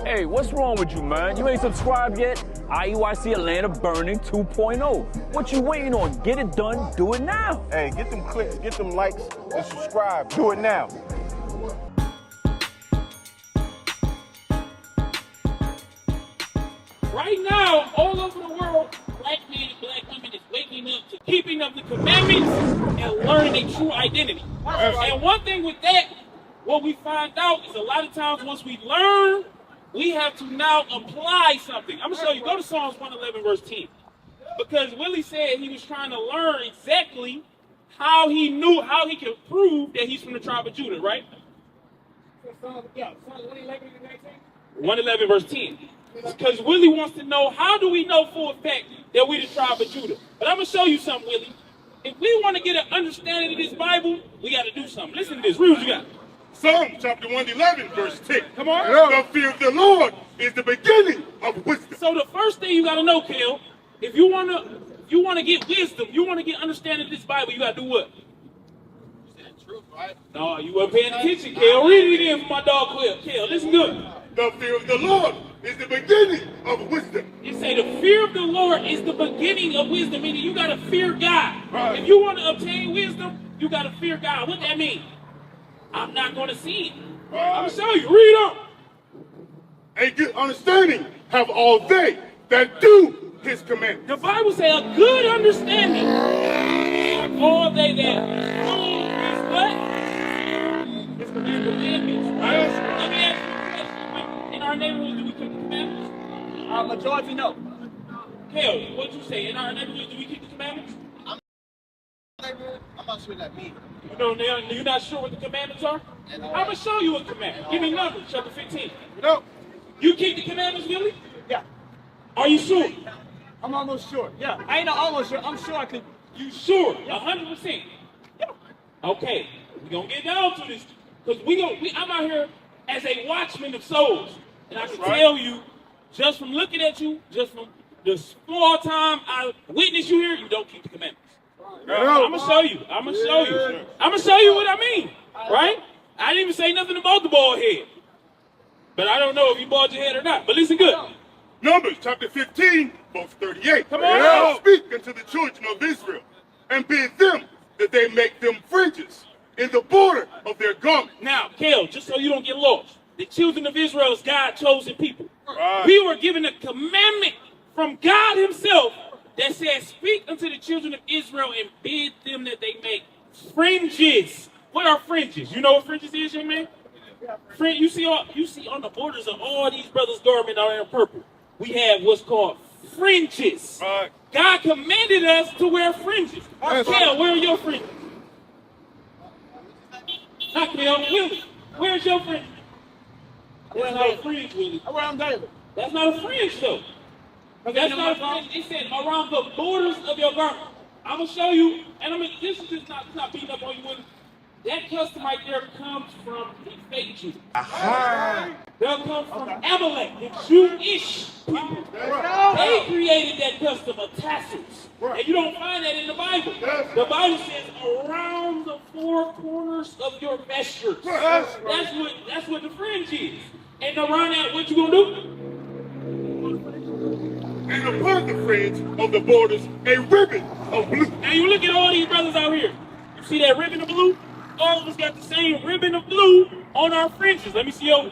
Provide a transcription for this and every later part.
Hey, what's wrong with you, man? You ain't subscribed yet? IUIC Atlanta Burning 2.0. What you waiting on? Get it done, do it now. Hey, get them clicks, get them likes, and subscribe. Do it now. Right now, all over the world, black men and black women is waking up to keeping up the commandments and learning their true identity. And one thing with that, what we find out is a lot of times once we learn, we have to now apply something. I'm going to show you. Go to Psalms 111, verse 10. Because Willie said he was trying to learn exactly how he could prove that he's from the tribe of Judah, right? 111, verse 10. Because Willie wants to know, how do we know for a fact that we the tribe of Judah? But I'm going to show you something, Willie. If we want to get an understanding of this Bible, we got to do something. Listen to this. Read what you got. Psalm chapter 111, verse 10. Come on. The fear of the Lord is the beginning of wisdom. So the first thing you got to know, Kel, if you want to get wisdom, you want to get understanding of this Bible, you got to do what? You said the truth, right? No, you weren't paying attention, Kel. Read it again for my dog, Kel. Listen good. The fear of the Lord is the beginning of wisdom. You say the fear of the Lord is the beginning of wisdom, meaning you got to fear God. Right. If you want to obtain wisdom, you got to fear God. What that mean? I'm not going to see it. I'm going to show you. Read on. A good understanding have all they that do his commandments. The Bible says a good understanding of all they that do his what? His commandments. Right? Let me ask you a question. In our neighborhood, do we keep the commandments? Majority no. Kel, what'd you say? In our neighborhood, do we keep the commandments? I'm not sure what that means. You know, now, you're not sure what the commandments are? I'm going to show you a commandment. Give me Numbers, chapter 15. No. You keep the commandments, Willie? Yeah. Are you sure? I'm almost sure. Yeah. I ain't not almost sure. I'm sure I could. You sure? 100%? Yeah. Okay. We're going to get down to this. Because I'm out here as a watchman of souls. And I can tell you, just from looking at you, just from the small time I witnessed you here, you don't keep the commandments. I'm going to show you. I'm going to show you. I'm going to show you what I mean. Right? I didn't even say nothing about the bald head. But I don't know if you bald your head or not. But listen good. Numbers chapter 15, verse 38. Come on. Speak unto the children of Israel, and bid them that they make them fringes in the border of their garment. Now, Kel, just so you don't get lost, the children of Israel is God's chosen people. Right. We were given a commandment from God himself that says, speak unto the children of Israel and bid them that they make fringes. What are fringes? You know what fringes is, young man? You see on the borders of all these brothers' garments are in purple. We have what's called fringes. Right. God commanded us to wear fringes. Kel, where are your fringes? Not Kel, Willie. Where's your fringe? That's not a fringe, Willie. I wear them daily. That's not a fringe, though. That's not a fringe. It said around the borders of your garment. I'm going to show you, and this is just not beating up on you, Willie. That custom right there comes from the fake Jews. They'll come from Amalek, the Jewish people. They created that custom of tassels. And you don't find that in the Bible. The Bible says around the four corners of your vestures. That's what the fringe is. And around that, what you gonna do? And upon the fringe of the borders, a ribbon of blue. Now you look at all these brothers out here. You see that ribbon of blue? All of us got the same ribbon of blue on our fringes. Let me see yours.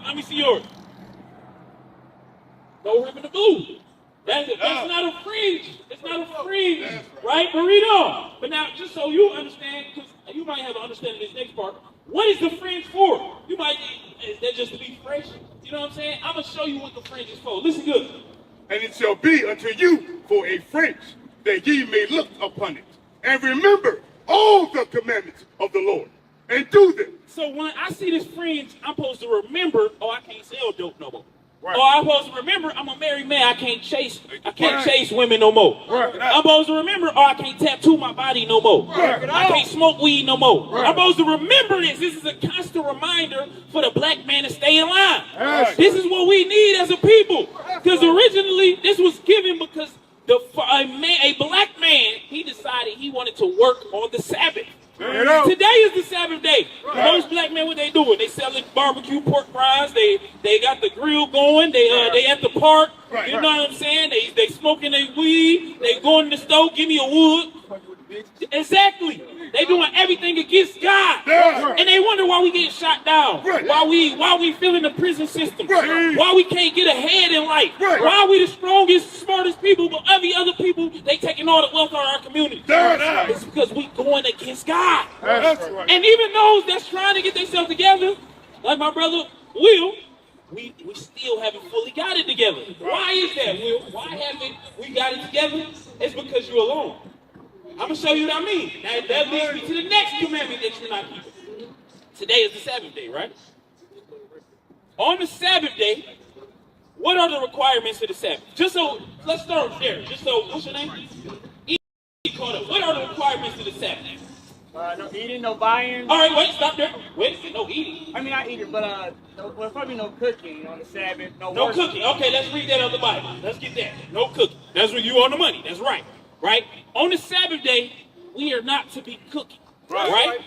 No ribbon of blue. That's not a fringe. It's not a fringe, right? But read on. But now, just so you understand, because you might have an understanding of this next part, what is the fringe for? You might think, is that just to be fresh? You know what I'm saying? I'm going to show you what the fringe is for. Listen good. And it shall be unto you for a fringe, that ye may look upon it, and remember all the commandments of the Lord, and do them. So when I see this fringe, I'm supposed to remember, I can't sell dope no more. Right. Or I'm supposed to remember, I'm a married man, I can't chase women no more. Right. I'm supposed to remember, I can't tattoo my body no more. Right. I can't smoke weed no more. Right. I'm supposed to remember this. This is a constant reminder for the black man to stay in line. Right. This is what we need as a people. Because originally, this was given because a black man, he decided he wanted to work on the Sabbath. Today is the Sabbath day. Most black men, what they doing? They selling barbecue pork rinds. guys. They got the grill going. They at the park. Right, you know what I'm saying? They smoking their weed. They going to the stove. Give me a wood. Exactly. They doing everything against God. Yeah. And they wonder why we get shot down. Right. Why we feeling the prison system. Right. Why we can't get ahead in life. Right. Why we the strongest, smartest people, but every other people, they taking all the wealth out of our community. That's right. It's because we going against God. That's right. And even those that's trying to get themselves together, like my brother Will, we still haven't fully got it together. Why is that, Will? Why haven't we got it together? It's because you're alone. I'm going to show you what I mean. That leads me to the next commandment that you're not keeping. Today is the Sabbath day, right? On the Sabbath day, what are the requirements of the Sabbath? Just so, let's start there. Just so, what's your name? What are the requirements of the Sabbath? No eating, no buying. All right, wait, stop there. Wait, no eating. I mean, not eating, but there's probably no cooking on the Sabbath. No cooking. Okay, let's read that out of the Bible. Let's get that. No cooking. That's when you on the money. That's right. Right? On the Sabbath day, we are not to be cooking. Right?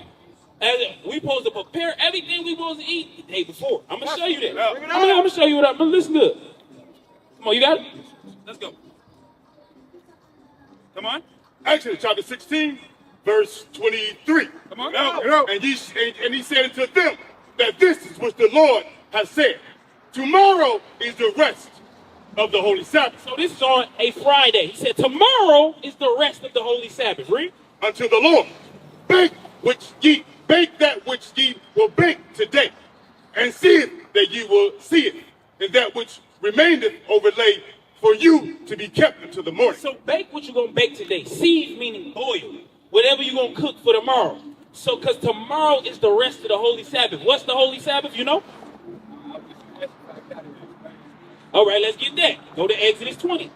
As we supposed to prepare everything we supposed to eat the day before. I'm going to show you that. I'm going to show you what I'm going to listen good. Come on, you got it? Let's go. Come on. Exodus chapter 16, verse 23. Come on. And he said unto them that this is what the Lord has said. Tomorrow is the rest of the Holy Sabbath. So this is on a Friday. He said tomorrow is the rest of the Holy Sabbath. Read. Unto the Lord. Bake that which ye will bake today, and see it that ye will see it, and that which remaineth overlaid for you to be kept until the morning. So bake what you're going to bake today. Seed meaning boil. Whatever you're going to cook for tomorrow. So because tomorrow is the rest of the Holy Sabbath. What's the Holy Sabbath, you know? All right, let's get that. Go to Exodus 20.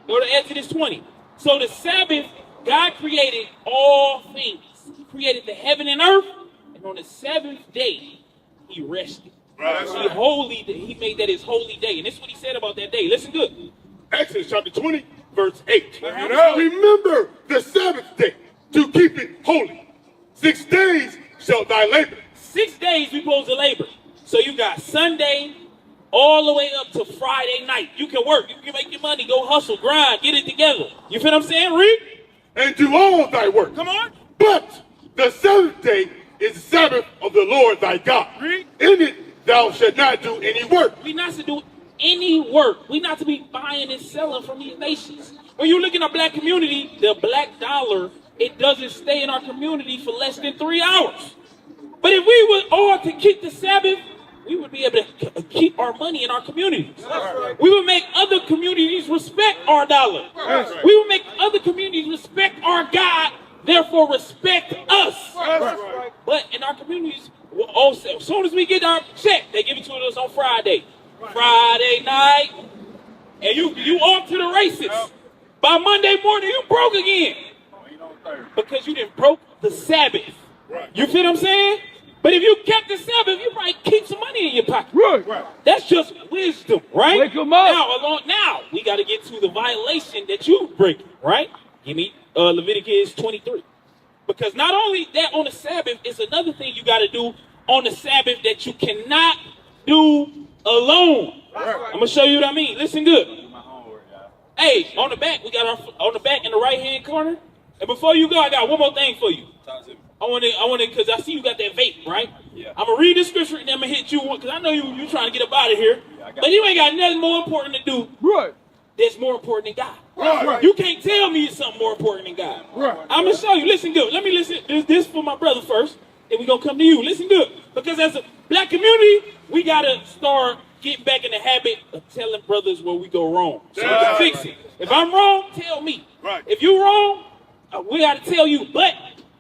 Go to Exodus 20. So the Sabbath, God created all things. He created the heaven and earth. And on the seventh day, he rested. Right. He made that his holy day. And this is what he said about that day. Listen good. Exodus chapter 20, verse 8. Remember the Sabbath day to keep it holy. 6 days shalt thy labor. 6 days we supposed to labor. So you got Sunday all the way up to Friday night. You can work. You can make your money. Go hustle, grind, get it together. You feel what I'm saying? Read. And do all thy work. Come on. But the seventh day is the Sabbath of the Lord thy God. Read. In it thou shalt not do any work. We not to do any work. We not to be buying and selling from these nations. When you look in our black community, the black dollar, it doesn't stay in our community for less than 3 hours. But if we were all to keep the Sabbath, we would be able to keep our money in our communities. Right. We would make other communities respect our dollar. Right. We would make other communities respect our God, therefore respect us. Right. But in our communities, also, as soon as we get our check, they give it to us on Friday. Right. Friday night, and you off to the races. By Monday morning, you broke again. Because you didn't broke the Sabbath. Right. You feel what I'm saying? But if you kept the Sabbath, you might keep some money in your pocket. Right. That's just wisdom, right? Wake 'em up. Now, we got to get to the violation that you break, right? Give me Leviticus 23. Because not only that on the Sabbath, it's another thing you got to do on the Sabbath that you cannot do alone. Right. I'm going to show you what I mean. Listen good. Hey, on the back, we got on the back in the right-hand corner. And before you go, I got one more thing for you. I want to, because I see you got that vape, right? Yeah. I'm going to read the scripture and then I'm going to hit you one, because I know you trying to get up out of here. Yeah, but you ain't got nothing more important to do. Right. That's more important than God. Right. You can't tell me it's something more important than God. Right. I'm going to show you. Listen good. Let me listen. This for my brother first. Then we're going to come to you. Listen good. Because as a black community, we got to start getting back in the habit of telling brothers where we go wrong. So we can fix it. If I'm wrong, tell me. Right. If you're wrong, we got to tell you, but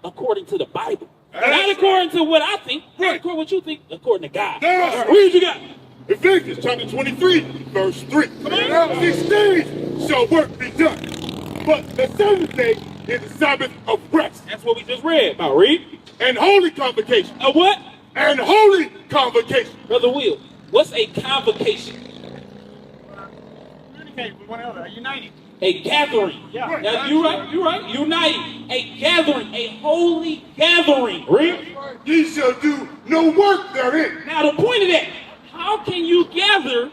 according to the Bible. Not according to what I think, not according to what you think, according to God. Right. What you got? Leviticus chapter 23, verse 3. 6 days shall work be done, but the seventh day is the Sabbath of rest. That's what we just read about. Read. And holy convocation. A what? And holy convocation. Brother Will, what's a convocation? Communicate with one another, uniting. A gathering. Yeah. Now, you're right. Uniting. A gathering. A holy gathering. Read. Ye shall do no work therein. Now, the point of that, how can you gather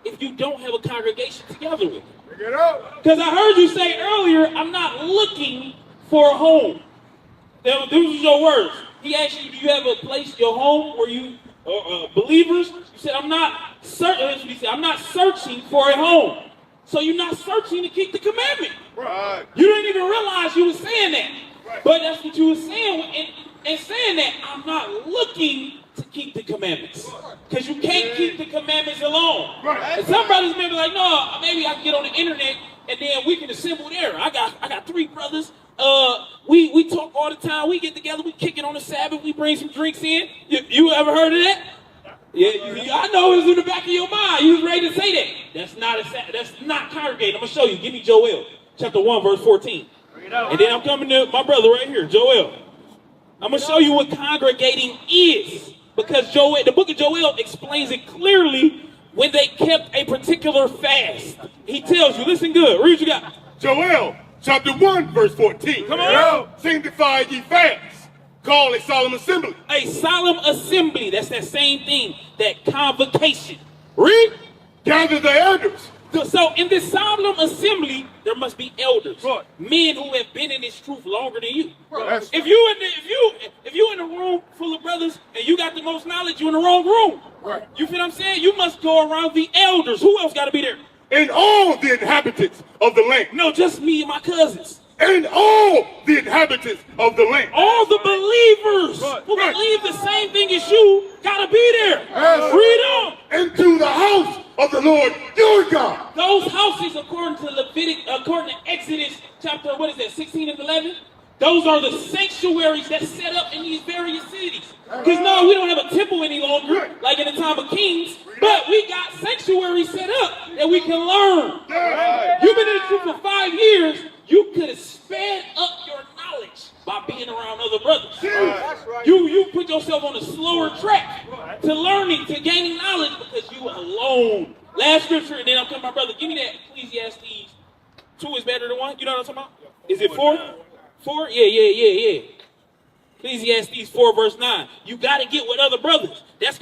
if you don't have a congregation to gather with? Because I heard you say earlier, I'm not looking for a home. Those are your words. He asked you, do you have a place, your home, where you believers? You said, I'm not searching for a home. So you're not searching to keep the commandment. Right. You didn't even realize you were saying that. Right. But that's what you were saying. And saying that, I'm not looking to keep the commandments. Because you can't keep the commandments alone. Right. And some brothers may be like, no, maybe I can get on the internet and then we can assemble there. I got 3 brothers. We talk all the time. We get together. We kick it on the Sabbath. We bring some drinks in. You ever heard of that? Yeah, I know it was in the back of your mind. You was ready to say that. That's not congregating. I'm gonna show you. Give me Joel, chapter 1, verse 14. And then I'm coming to my brother right here, Joel. I'm gonna show you what congregating is, because the book of Joel explains it clearly when they kept a particular fast. He tells you. Listen good. Read what you got. Joel, chapter 1, verse 14. Come on. Sanctify ye fast. Call a solemn assembly. A solemn assembly. That's that same thing. That convocation. Read. Gather the elders. So in this solemn assembly, there must be elders. Right. Men who have been in this truth longer than you. Right. If you in a room full of brothers and you got the most knowledge, you're in the wrong room. Right. You feel what I'm saying? You must go around the elders. Who else got to be there? And all the inhabitants of the land. No, just me and my cousins. And all the inhabitants of the land. All the believers who believe the same thing as you gotta be there. Read on. Into the house of the Lord your God. Those houses, according to Exodus chapter, 16 and 11, those are the sanctuaries that's set up in these various cities. Because no, we don't have a temple any longer, like in the time of kings, but we got sanctuaries set up that we can learn. You've been in the truth for 5 years. You could have sped up your knowledge by being around other brothers. You put yourself on a slower track to learning, to gaining knowledge, because you were alone. Last scripture, and then I'm coming, my brother. Give me that Ecclesiastes 2 is better than 1. You know what I'm talking about? Is it 4? 4? Yeah. Ecclesiastes 4 verse 9. You got to get with other brothers. That's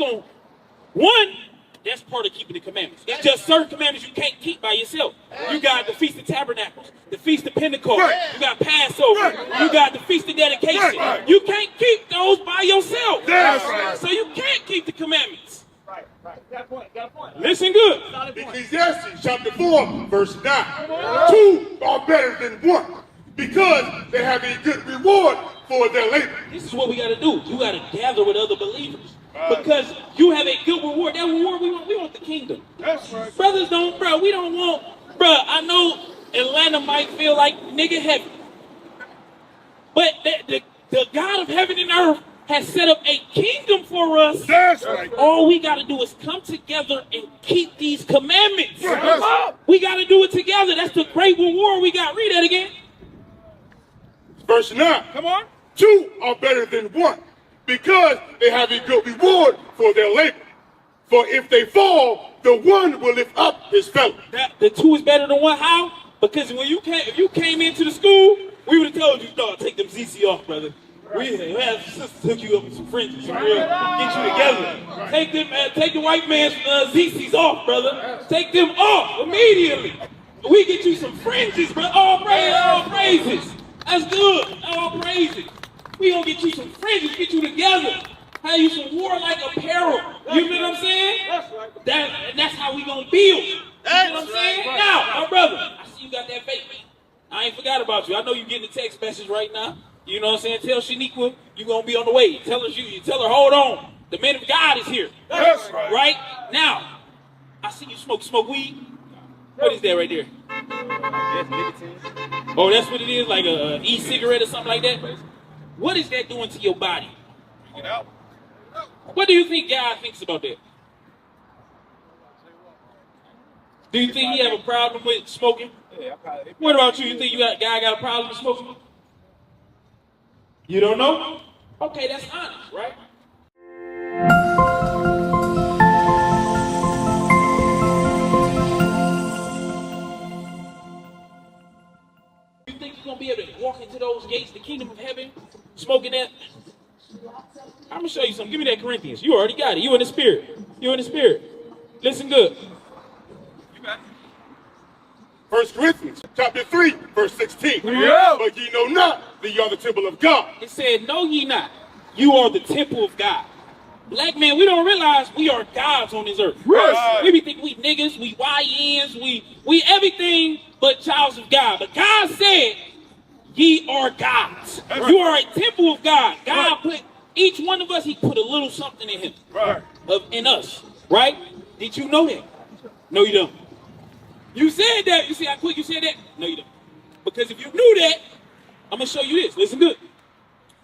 part of keeping the commandments. It's just certain commandments you can't keep by yourself. You got the Feast of Tabernacles, the Feast of Pentecost, you got Passover, you got the Feast of Dedication. You can't keep those by yourself. So you can't keep the commandments. Got a point. Listen good. Ecclesiastes chapter 4, verse 9. 2 are better than 1, because they have a good reward for their labor. This is what we got to do. You got to gather with other believers. Because you have a good reward. That reward we want the kingdom. That's right. Brothers we don't want, I know Atlanta might feel like nigga heaven. But the God of heaven and earth has set up a kingdom for us. That's right. All we got to do is come together and keep these commandments. Yes. We got to do it together. That's the great reward we got. Read that again. Verse 9. Come on. 2 are better than 1, because they have a good reward for their labor. For if they fall, the 1 will lift up his fellow. The 2 is better than 1. How? Because if you came into the school, we would have told you, dog, take them ZC off, brother. We have sisters hook you up with some fringes, get you together. Take the white man's ZCs off, brother. Take them off immediately. We get you some fringes, brother. All praises. That's good. All praises. We gonna get you some fringes, get you together. Have you some warlike apparel. You feel what I'm saying? That's right. That's how we gonna build. You know what I'm saying? Right. Now, my brother, I see you got that vape, man. I ain't forgot about you. I know you getting a text message right now. You know what I'm saying? Tell Shaniqua you gonna be on the way. Tell her hold on. The man of God is here. That's right. Right? Now, I see you smoke weed. What is that right there? Yes, nicotine. Oh, that's what it is? Like a e-cigarette or something like that? What is that doing to your body? What do you think God thinks about that? Do you think he have a problem with smoking? Yeah, What about you? You think God got a problem with smoking? You don't know? Okay, that's honest, right? You think you're going to be able to walk into those gates, the kingdom of heaven, smoking that? I'm going to show you something. Give me that Corinthians. You already got it. You in the spirit. You in the spirit. Listen good. 1 Corinthians chapter 3, verse 16. Yeah. But ye know not that ye are the temple of God. It said, know ye not, you are the temple of God. Black man, we don't realize we are gods on this earth. Right. We be think we niggas, we YNs, we everything but childs of God. But God said, ye are gods. You are a temple of God. God put each one of us, he put a little something in him. Right. In us. Right? Did you know that? No, you don't. You said that. You see how quick you said that? No, you don't. Because if you knew that, I'm going to show you this. Listen good.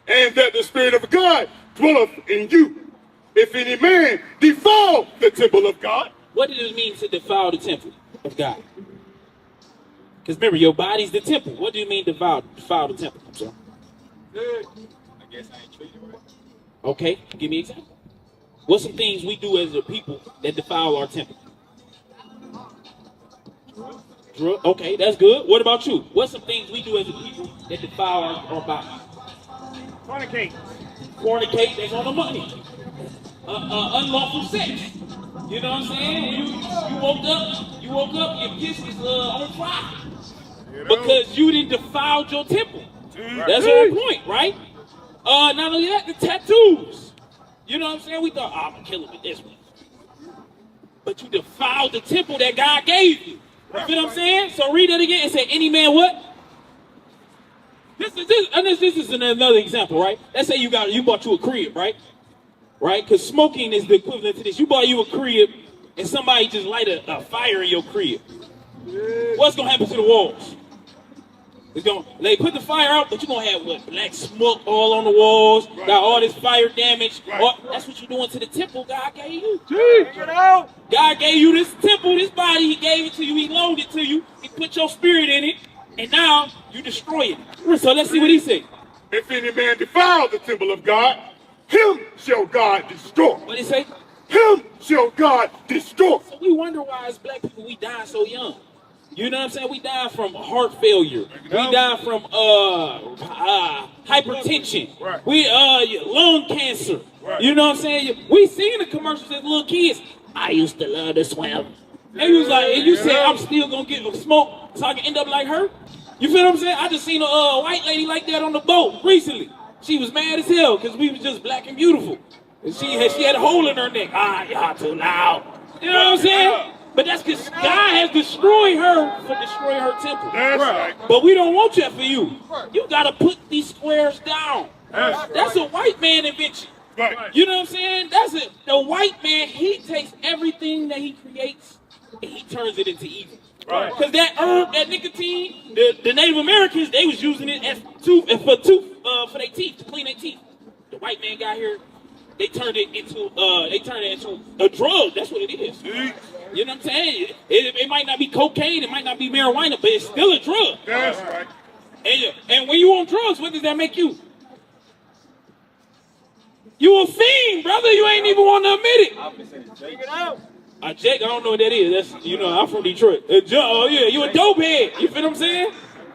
And that the Spirit of God dwelleth in you. If any man defile the temple of God. What does it mean to defile the temple of God? Because remember, your body's the temple. What do you mean defile the temple? I'm sorry. I guess I ain't treated right. Okay, give me an example. What's some things we do as a people that defile our temple? Okay, that's good. What about you? What's some things we do as a people that defile our bodies? Fornicate. Fornicate, that's on the money. Unlawful sex. You know what I'm saying? You woke up, your kiss was on fire. Because you didn't defile your temple. That's the whole point, right? Not only that, the tattoos. You know what I'm saying? We thought, I'm gonna kill him with this one. But you defiled the temple that God gave you. You feel what I'm saying? So read that again. It said, any man what? This is another example, right? Let's say you bought you a crib, right? Right? Because smoking is the equivalent to this. You bought you a crib and somebody just light a fire in your crib. What's gonna happen to the walls? They put the fire out, but you're gonna have what? Black smoke all on the walls, got all this fire damage. That's what you're doing to the temple God gave you. God gave you this temple, this body, he gave it to you, he loaned it to you, he put your spirit in it, and now you destroy it. So let's see what he said. If any man defile the temple of God, him shall God destroy. What did he say? Him shall God destroy. So we wonder why as black people we die so young. You know what I'm saying? We die from heart failure. We die from hypertension. Right. We lung cancer. Right. You know what I'm saying? We seen the commercials as little kids. I used to love to swim. And you was like, and you said I'm still gonna get smoke so I can end up like her. You feel what I'm saying? I just seen a white lady like that on the boat recently. She was mad as hell because we was just black and beautiful. And she had a hole in her neck. Y'all too loud. You know what I'm saying? But that's because God has destroyed her for destroying her temple. That's right. But we don't want that for you. You got to put these squares down. That's a white man invention. Right. You know what I'm saying? The white man, he takes everything that he creates and he turns it into evil. Right. Because that herb, that nicotine, the Native Americans, they was using it as for their teeth, to clean their teeth. The white man got here, they turned it into a drug. That's what it is. You know what I'm saying? It might not be cocaine, it might not be marijuana, but it's still a drug. That's right. And when you on drugs, what does that make you? You a fiend, brother. You ain't even want to admit it. Take it out. Jake, I don't know what that is. That's, I'm from Detroit. Oh yeah, you a dope head. You feel what I'm saying?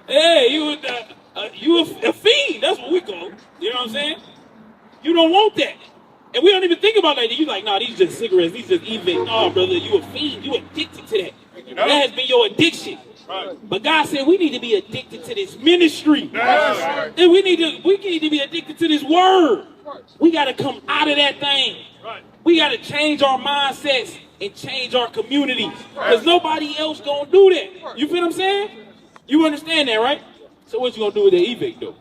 Yeah, you a fiend. That's what we call it. You know what I'm saying? You don't want that. And we don't even think about that. You like, nah, these just cigarettes. These just even. No, brother, you a fiend. You addicted to that. That has been your addiction. Right. But God said we need to be addicted to this ministry. That's right. And we need to be addicted to this word. We got to come out of that thing. Right. We got to change our mindsets and change our communities. Because nobody else going to do that. You feel what I'm saying? You understand that, right? So what you going to do with that evict, though?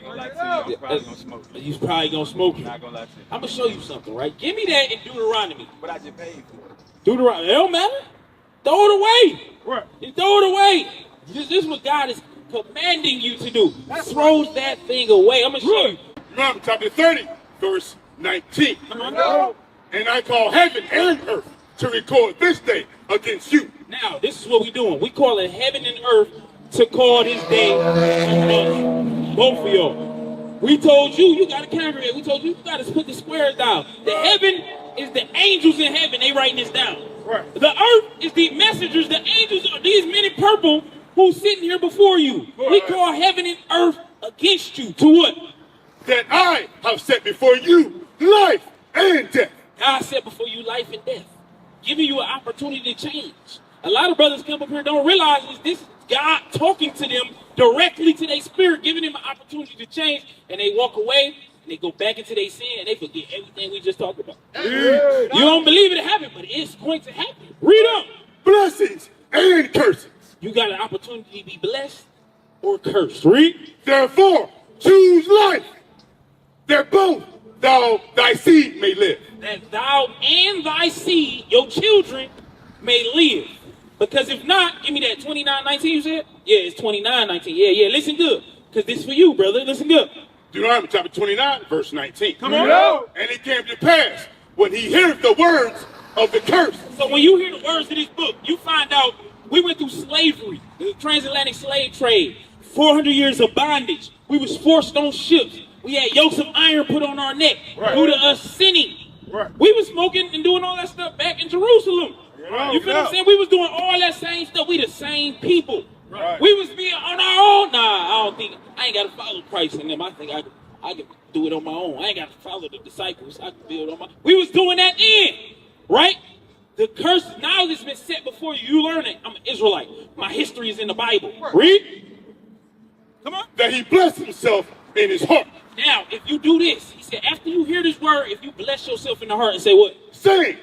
I'm probably gonna smoke. You probably going to smoke it. Not gonna lie to you. I'm going to show you something, right? Give me that in Deuteronomy. But I just paid for it. Deuteronomy. It don't matter. Throw it away. Right. You throw it away. This is what God is commanding you to do. Throw that thing away. I'm going to show you. Matthew chapter 30, verse 19. No. And I call heaven and earth to record this day against you. Now, this is what we're doing. We call it heaven and earth to call this day on us. Both of y'all. We told you, you got to congregate. We told you, you got to put the squares down. The heaven is the angels in heaven. They writing this down. Right. The earth is the messengers. The angels are these men in purple who's sitting here before you. We call heaven and earth against you. To what? That I have set before you life and death. God set before you life and death, giving you an opportunity to change. A lot of brothers come up here don't realize this is God talking to them directly to their spirit, giving them an opportunity to change, and they walk away and they go back into their sin and they forget everything we just talked about. You don't believe it happened, but it's going to happen. Read up. Blessings and curses. You got an opportunity to be blessed or cursed. Read. Therefore, choose life, that both thy seed may live. That thou and thy seed, your children, may live. Because if not, give me that 29:19 you said? Yeah, it's 29:19. Yeah, listen good. Because this is for you, brother. Listen good. Deuteronomy chapter 29, verse 19. Come on. And it came to pass, when he heard the words of the curse. So when you hear the words of this book, you find out we went through slavery, the transatlantic slave trade, 400 years of bondage. We was forced on ships. We had yokes of iron put on our neck due to us sinning. We was smoking and doing all that stuff back in Jerusalem. You feel what I'm saying? We was doing all that same stuff. We the same people. We was being on our own. Nah, I ain't got to follow Christ in them. I think I can do it on my own. I ain't got to follow the disciples. I can build on my. We was doing that then, right? The curse now that's been set before you. You learn it. I'm an Israelite. My history is in the Bible. Read. Come on. That he blessed himself in his heart. Now, if you do this, he said, after you hear this word, if you bless yourself in the heart and say what? Saying,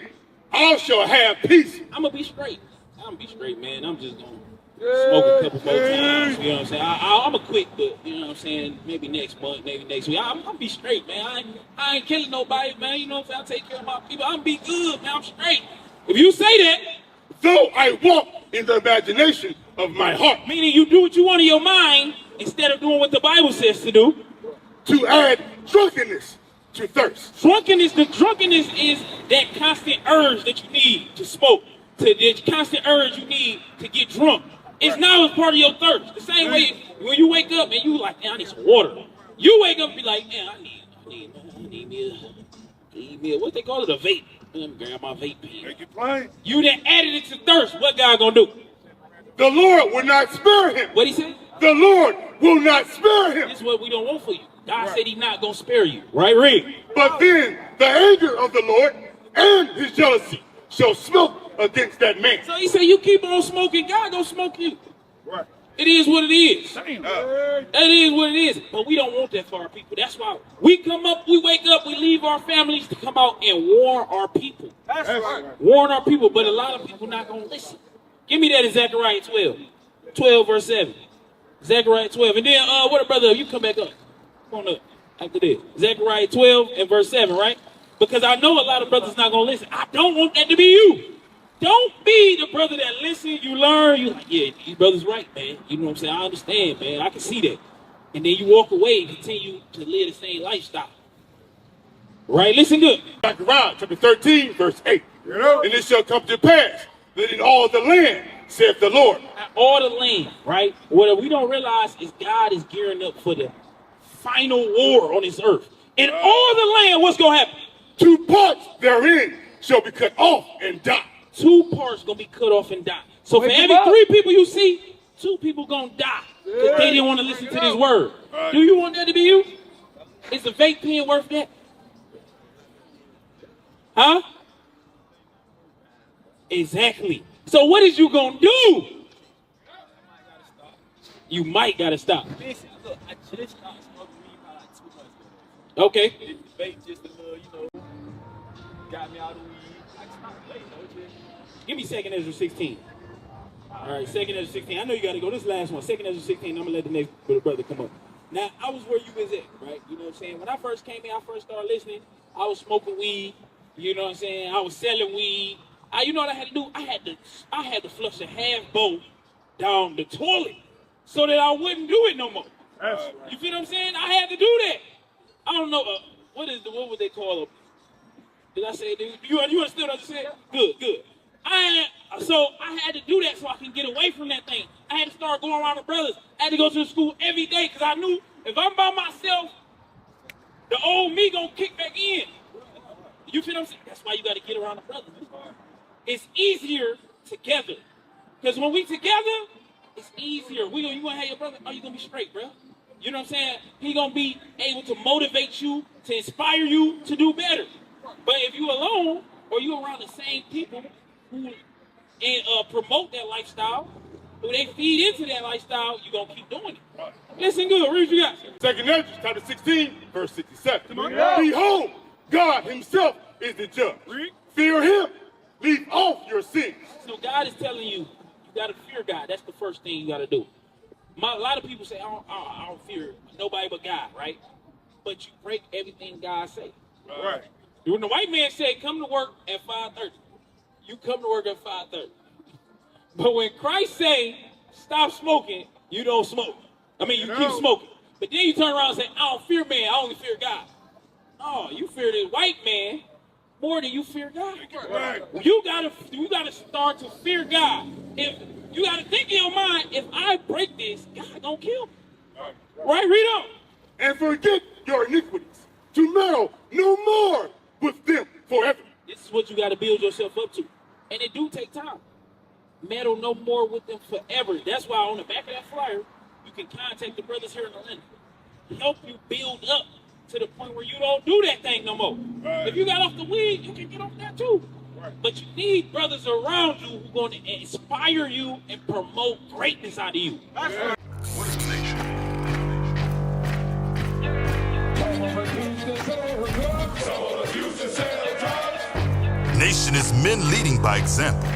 I shall have peace. I'm going to be straight. I'm going to be straight, man. I'm just going to smoke a couple more times. You know what I'm saying? I'm going to quit, but you know what I'm saying? Maybe next month, maybe next week. I'm going to be straight, man. I ain't killing nobody, man. You know what I'm saying? I take care of my people. I'm going to be good, man. I'm straight. If you say that. Though I walk in the imagination of my heart. Meaning you do what you want in your mind instead of doing what the Bible says to do. To add drunkenness to thirst. Drunkenness is that constant urge that you need to smoke, the constant urge you need to get drunk. It's now as part of your thirst. The same way when you wake up and you like, man, I need some water. You wake up and be like, man, I need me a what they call it, a vape. Let me grab my vape pen. Make it plain. You then added it to thirst. What God gonna do? The Lord will not spare him. What he said? The Lord will not spare him. This is what we don't want for you. God said he's not going to spare you. Right, Rick? But then the anger of the Lord and his jealousy shall smoke against that man. So he said, you keep on smoking, God going to smoke you. Right. It is what it is. That is what it is. But we don't want that for our people. That's why we come up, we wake up, we leave our families to come out and warn our people. That's right. Warn our people, but a lot of people not going to listen. Give me that in Zechariah 12. 12 verse 7. Zechariah 12. And then, what a brother, you come back up. Come on up after this. Zechariah 12 and verse 7, right? Because I know a lot of brothers not going to listen. I don't want that to be you. Don't be the brother that listen, you learn, you like, yeah, these brothers right, man. You know what I'm saying? I understand, man. I can see that. And then you walk away and continue to live the same lifestyle. Right? Listen good. Zechariah chapter 13, verse 8. And it shall come to pass that in all the land, saith the Lord. All the land, right? What we don't realize is God is gearing up for the final war on this earth. In all the land, what's going to happen? 2 parts therein shall be cut off and die. 2 parts going to be cut off and die. So for every 3 people you see, 2 people going to die because they didn't want to listen to this word. Do you want that to be you? Is a vape pen worth that? Huh? Exactly. So what is you going to do? You might got to stop. Listen, look, I just stopped smoking weed about like 2 months ago. Okay. The vape just a little, got me out of the weed. I just stopped late, though. Give me 2nd Ezra 16. All right, 2nd Ezra 16. I know you got to go. This last one. 2nd Ezra 16. I'm going to let the next brother come up. Now, I was where you was at, right? You know what I'm saying? When I first came in, I first started listening. I was smoking weed. You know what I'm saying? I was selling weed. You know what I had to do? I had to flush a half bowl down the toilet so that I wouldn't do it no more. You feel what I'm saying? I had to do that. I don't know. What would they call them? Did I say it? You understood what I just said? Good. So I had to do that so I can get away from that thing. I had to start going around with brothers. I had to go to the school every day because I knew if I'm by myself, the old me gonna kick back in. You feel what I'm saying? That's why you got to get around the brothers. It's easier together. Because when we together, it's easier. You gonna have your brother, you gonna be straight, bro. You know what I'm saying? He gonna be able to motivate you, to inspire you to do better. But if you alone or you around the same people who promote that lifestyle, who they feed into that lifestyle, you're going to keep doing it. Listen good. Read what you got. 2 Ezra chapter 16, verse 67. Behold, God himself is the judge. Fear him. Leave off your sins. So God is telling you, you got to fear God. That's the first thing you got to do. A lot of people say, I don't fear nobody but God, right? But you break everything God say. Right. When the white man said, come to work at 5:30, you come to work at 5:30. But when Christ say, stop smoking, you don't smoke. I mean, you keep smoking. But then you turn around and say, I don't fear man, I only fear God. Oh, you fear the white man more than you fear God. Right. You gotta start to fear God. If you gotta think in your mind, if I break this, God gonna kill me. Right, read on. And forget your iniquities, to meddle no more with them forever. This is what you gotta build yourself up to. And it do take time. Meddle no more with them forever. That's why on the back of that flyer, you can contact the brothers here in Atlanta. Help you build up to the point where you don't do that thing no more. Right. If you got off the weed, you can get off that too. Right. But you need brothers around you who are going to inspire you and promote greatness out of you. What is the nation? Nation is men leading by example.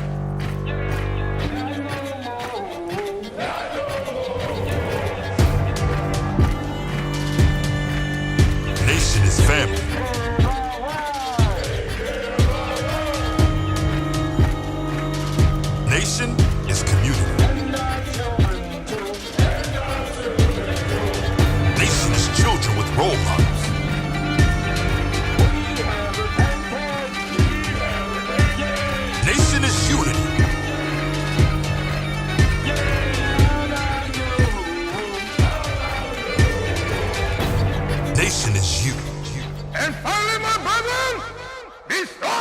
Nation is family. Nation is community. Nation is children with role models. Nation is unity. Nation is you. And finally, my brethren, be strong.